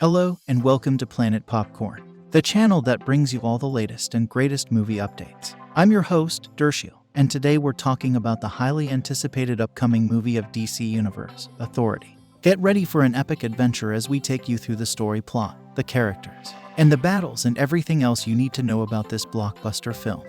Hello and welcome to Planet Popcorn, the channel that brings you all the latest and greatest movie updates. I'm your host, Dershil, and today we're talking about the highly anticipated upcoming movie of DC Universe, Authority. Get ready for an epic adventure as we take you through the story plot, the characters, and the battles and everything else you need to know about this blockbuster film.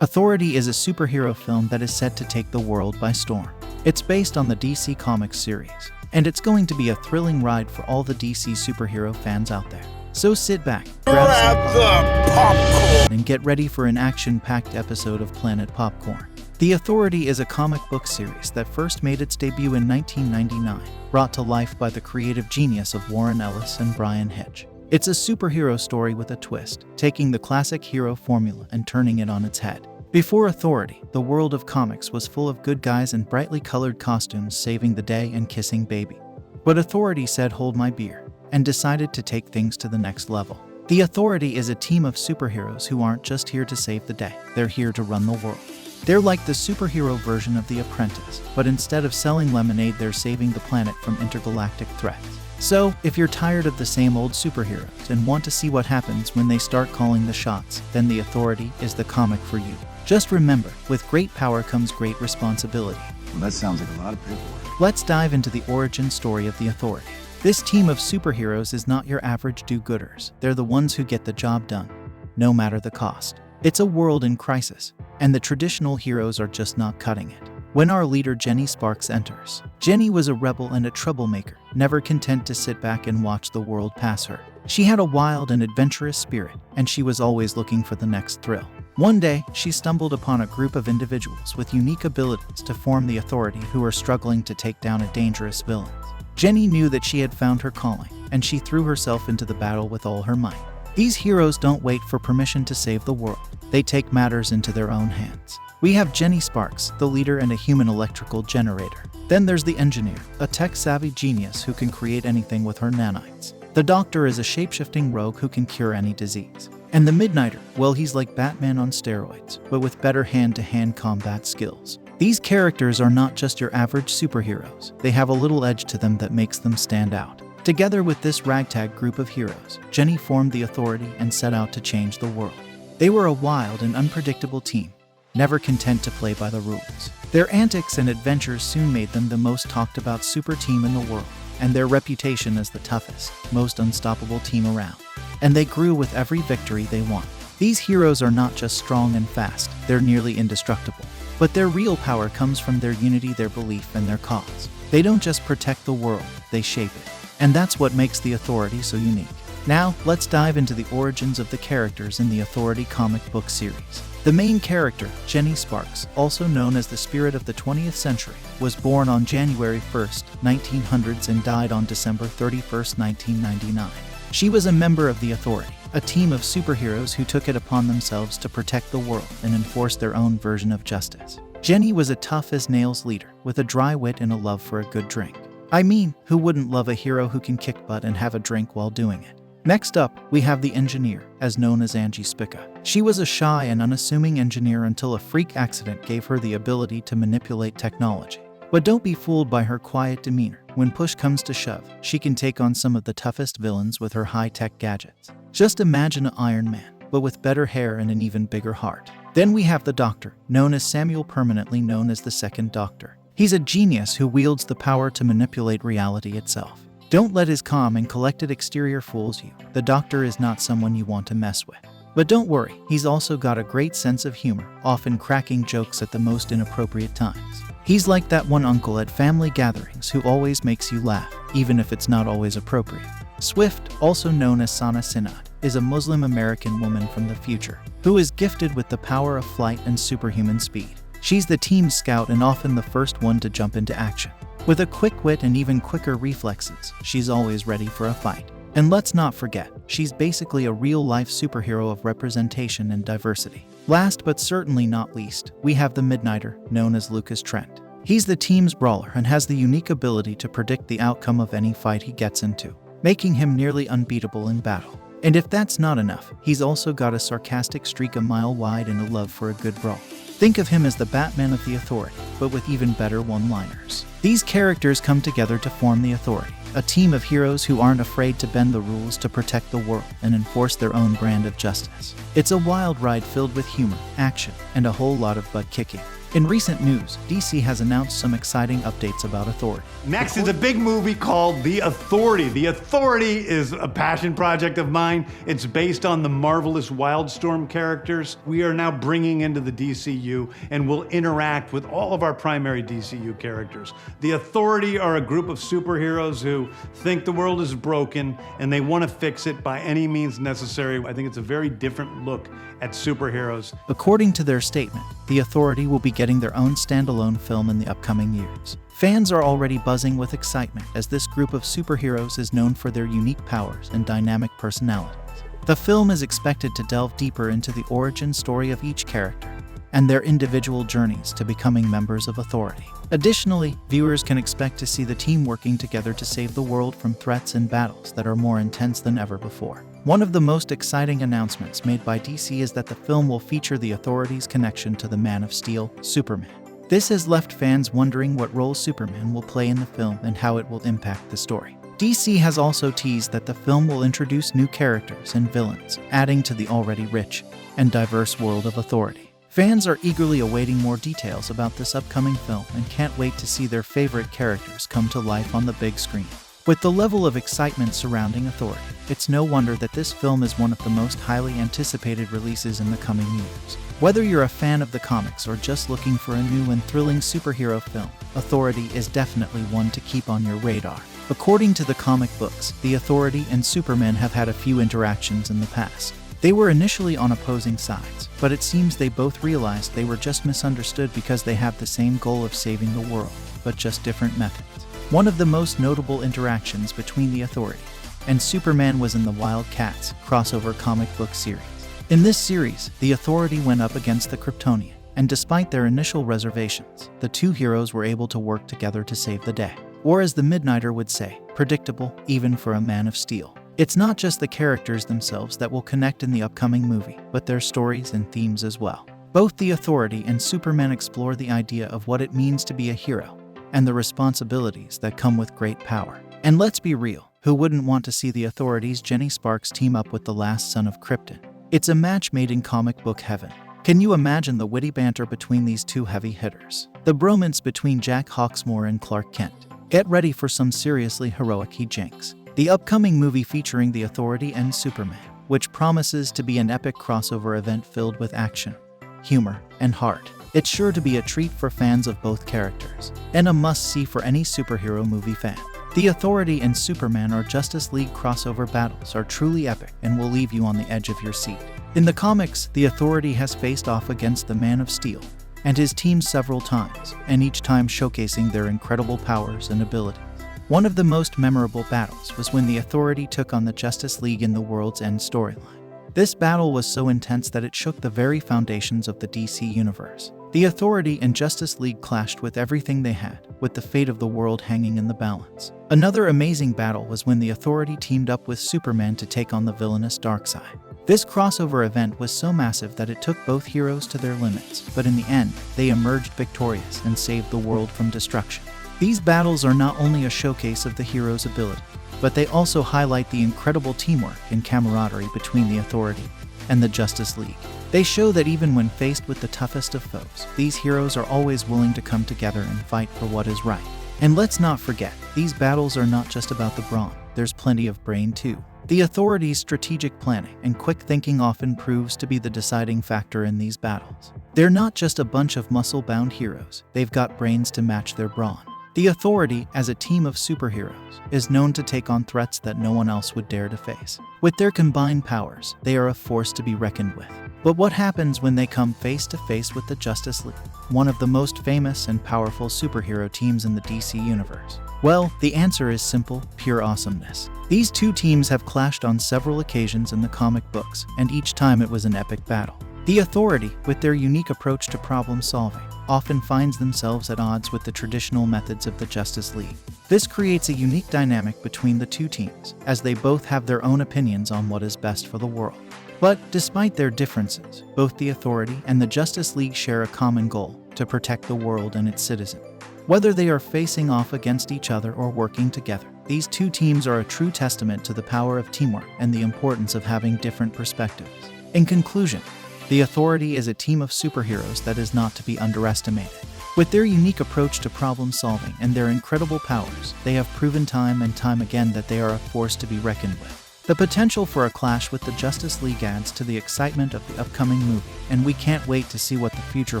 Authority is a superhero film that is set to take the world by storm. It's based on the DC Comics series, and it's going to be a thrilling ride for all the DC superhero fans out there. So sit back, grab some popcorn, and get ready for an action-packed episode of Planet Popcorn. The Authority is a comic book series that first made its debut in 1999, brought to life by the creative genius of Warren Ellis and Brian Hitch. It's a superhero story with a twist, taking the classic hero formula and turning it on its head. Before Authority, the world of comics was full of good guys in brightly colored costumes saving the day and kissing baby. But Authority said hold my beer, and decided to take things to the next level. The Authority is a team of superheroes who aren't just here to save the day, they're here to run the world. They're like the superhero version of The Apprentice, but instead of selling lemonade, they're saving the planet from intergalactic threats. So, if you're tired of the same old superheroes and want to see what happens when they start calling the shots, then The Authority is the comic for you. Just remember, with great power comes great responsibility. Well, that sounds like a lot of paperwork. Let's dive into the origin story of The Authority. This team of superheroes is not your average do-gooders. They're the ones who get the job done, no matter the cost. It's a world in crisis, and the traditional heroes are just not cutting it. When our leader Jenny Sparks enters, Jenny was a rebel and a troublemaker, never content to sit back and watch the world pass her. She had a wild and adventurous spirit, and she was always looking for the next thrill. One day, she stumbled upon a group of individuals with unique abilities to form the Authority who were struggling to take down a dangerous villain. Jenny knew that she had found her calling, and she threw herself into the battle with all her might. These heroes don't wait for permission to save the world. They take matters into their own hands. We have Jenny Sparks, the leader and a human electrical generator. Then there's the engineer, a tech-savvy genius who can create anything with her nanites. The doctor is a shape-shifting rogue who can cure any disease. And the Midnighter, well, he's like Batman on steroids, but with better hand-to-hand combat skills. These characters are not just your average superheroes. They have a little edge to them that makes them stand out. Together with this ragtag group of heroes, Jenny formed the Authority and set out to change the world. They were a wild and unpredictable team, never content to play by the rules. Their antics and adventures soon made them the most talked about super team in the world, and their reputation as the toughest, most unstoppable team around. And they grew with every victory they won. These heroes are not just strong and fast, they're nearly indestructible. But their real power comes from their unity, their belief, and their cause. They don't just protect the world, they shape it. And that's what makes the Authority so unique. Now, let's dive into the origins of the characters in the Authority comic book series. The main character, Jenny Sparks, also known as the Spirit of the 20th Century, was born on January 1st, 1900s and died on December 31st, 1999. She was a member of the Authority, a team of superheroes who took it upon themselves to protect the world and enforce their own version of justice. Jenny was a tough-as-nails leader, with a dry wit and a love for a good drink. I mean, who wouldn't love a hero who can kick butt and have a drink while doing it? Next up, we have the engineer, as known as Angie Spica. She was a shy and unassuming engineer until a freak accident gave her the ability to manipulate technology. But don't be fooled by her quiet demeanor. When push comes to shove, she can take on some of the toughest villains with her high-tech gadgets. Just imagine an Iron Man, but with better hair and an even bigger heart. Then we have the Doctor, known as Samuel, permanently known as the Second Doctor. He's a genius who wields the power to manipulate reality itself. Don't let his calm and collected exterior fools you. The Doctor is not someone you want to mess with. But don't worry, he's also got a great sense of humor, often cracking jokes at the most inappropriate times. He's like that one uncle at family gatherings who always makes you laugh, even if it's not always appropriate. Swift, also known as Sana Sinat, is a Muslim American woman from the future, who is gifted with the power of flight and superhuman speed. She's the team scout and often the first one to jump into action. With a quick wit and even quicker reflexes, she's always ready for a fight. And let's not forget, she's basically a real-life superhero of representation and diversity. Last but certainly not least, we have the Midnighter, known as Lucas Trent. He's the team's brawler and has the unique ability to predict the outcome of any fight he gets into, making him nearly unbeatable in battle. And if that's not enough, he's also got a sarcastic streak a mile wide and a love for a good brawl. Think of him as the Batman of the Authority, but with even better one-liners. These characters come together to form the Authority, a team of heroes who aren't afraid to bend the rules to protect the world and enforce their own brand of justice. It's a wild ride filled with humor, action, and a whole lot of butt-kicking. In recent news, DC has announced some exciting updates about Authority. Next is a big movie called The Authority. The Authority is a passion project of mine. It's based on the marvelous Wildstorm characters we are now bringing into the DCU and will interact with all of our primary DCU characters. The Authority are a group of superheroes who think the world is broken and they want to fix it by any means necessary. I think it's a very different look at superheroes. According to their statement, the Authority will be getting their own standalone film in the upcoming years. Fans are already buzzing with excitement as this group of superheroes is known for their unique powers and dynamic personalities. The film is expected to delve deeper into the origin story of each character and their individual journeys to becoming members of Authority. Additionally, viewers can expect to see the team working together to save the world from threats and battles that are more intense than ever before. One of the most exciting announcements made by DC is that the film will feature the Authority's connection to the Man of Steel, Superman. This has left fans wondering what role Superman will play in the film and how it will impact the story. DC has also teased that the film will introduce new characters and villains, adding to the already rich and diverse world of Authority. Fans are eagerly awaiting more details about this upcoming film and can't wait to see their favorite characters come to life on the big screen. With the level of excitement surrounding Authority, it's no wonder that this film is one of the most highly anticipated releases in the coming years. Whether you're a fan of the comics or just looking for a new and thrilling superhero film, Authority is definitely one to keep on your radar. According to the comic books, the Authority and Superman have had a few interactions in the past. They were initially on opposing sides, but it seems they both realized they were just misunderstood because they have the same goal of saving the world, but just different methods. One of the most notable interactions between the Authority and Superman was in the Wildcats crossover comic book series. In this series, the Authority went up against the Kryptonian, and despite their initial reservations, the two heroes were able to work together to save the day. Or as the Midnighter would say, predictable even for a Man of Steel. It's not just the characters themselves that will connect in the upcoming movie, but their stories and themes as well. Both the Authority and Superman explore the idea of what it means to be a hero and the responsibilities that come with great power. And let's be real, who wouldn't want to see the Authority's Jenny Sparks team up with the last son of Krypton? It's a match made in comic book heaven. Can you imagine the witty banter between these two heavy hitters? The bromance between Jack Hawksmoor and Clark Kent. Get ready for some seriously heroic hijinks. The upcoming movie featuring the Authority and Superman, which promises to be an epic crossover event filled with action, humor, and heart. It's sure to be a treat for fans of both characters, and a must-see for any superhero movie fan. The Authority and Superman or Justice League crossover battles are truly epic and will leave you on the edge of your seat. In the comics, the Authority has faced off against the Man of Steel and his team several times, and each time showcasing their incredible powers and abilities. One of the most memorable battles was when the Authority took on the Justice League in the World's End storyline. This battle was so intense that it shook the very foundations of the DC universe. The Authority and Justice League clashed with everything they had, with the fate of the world hanging in the balance. Another amazing battle was when the Authority teamed up with Superman to take on the villainous Darkseid. This crossover event was so massive that it took both heroes to their limits, but in the end, they emerged victorious and saved the world from destruction. These battles are not only a showcase of the hero's ability, but they also highlight the incredible teamwork and camaraderie between the Authority and the Justice League. They show that even when faced with the toughest of foes, these heroes are always willing to come together and fight for what is right. And let's not forget, these battles are not just about the brawn, there's plenty of brain too. The Authority's strategic planning and quick thinking often proves to be the deciding factor in these battles. They're not just a bunch of muscle-bound heroes, they've got brains to match their brawn. The Authority, as a team of superheroes, is known to take on threats that no one else would dare to face. With their combined powers, they are a force to be reckoned with. But what happens when they come face to face with the Justice League, one of the most famous and powerful superhero teams in the DC universe? Well, the answer is simple: pure awesomeness. These two teams have clashed on several occasions in the comic books, and each time it was an epic battle. The Authority, with their unique approach to problem solving, often finds themselves at odds with the traditional methods of the Justice League. This creates a unique dynamic between the two teams, as they both have their own opinions on what is best for the world. But despite their differences, both the Authority and the Justice League share a common goal: to protect the world and its citizens. Whether they are facing off against each other or working together, these two teams are a true testament to the power of teamwork and the importance of having different perspectives. In conclusion, the Authority is a team of superheroes that is not to be underestimated. With their unique approach to problem solving and their incredible powers, they have proven time and time again that they are a force to be reckoned with. The potential for a clash with the Justice League adds to the excitement of the upcoming movie, and we can't wait to see what the future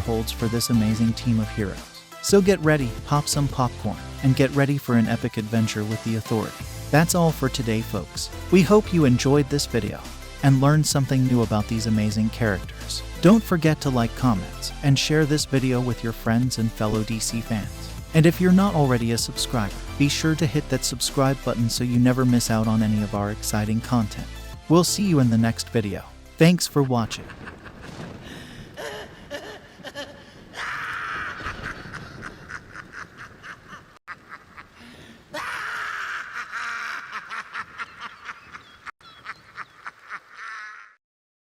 holds for this amazing team of heroes. So get ready, pop some popcorn, and get ready for an epic adventure with the Authority. That's all for today, folks. We hope you enjoyed this video and learned something new about these amazing characters. Don't forget to like, comments, and share this video with your friends and fellow DC fans. And if you're not already a subscriber, be sure to hit that subscribe button so you never miss out on any of our exciting content. We'll see you in the next video. Thanks for watching.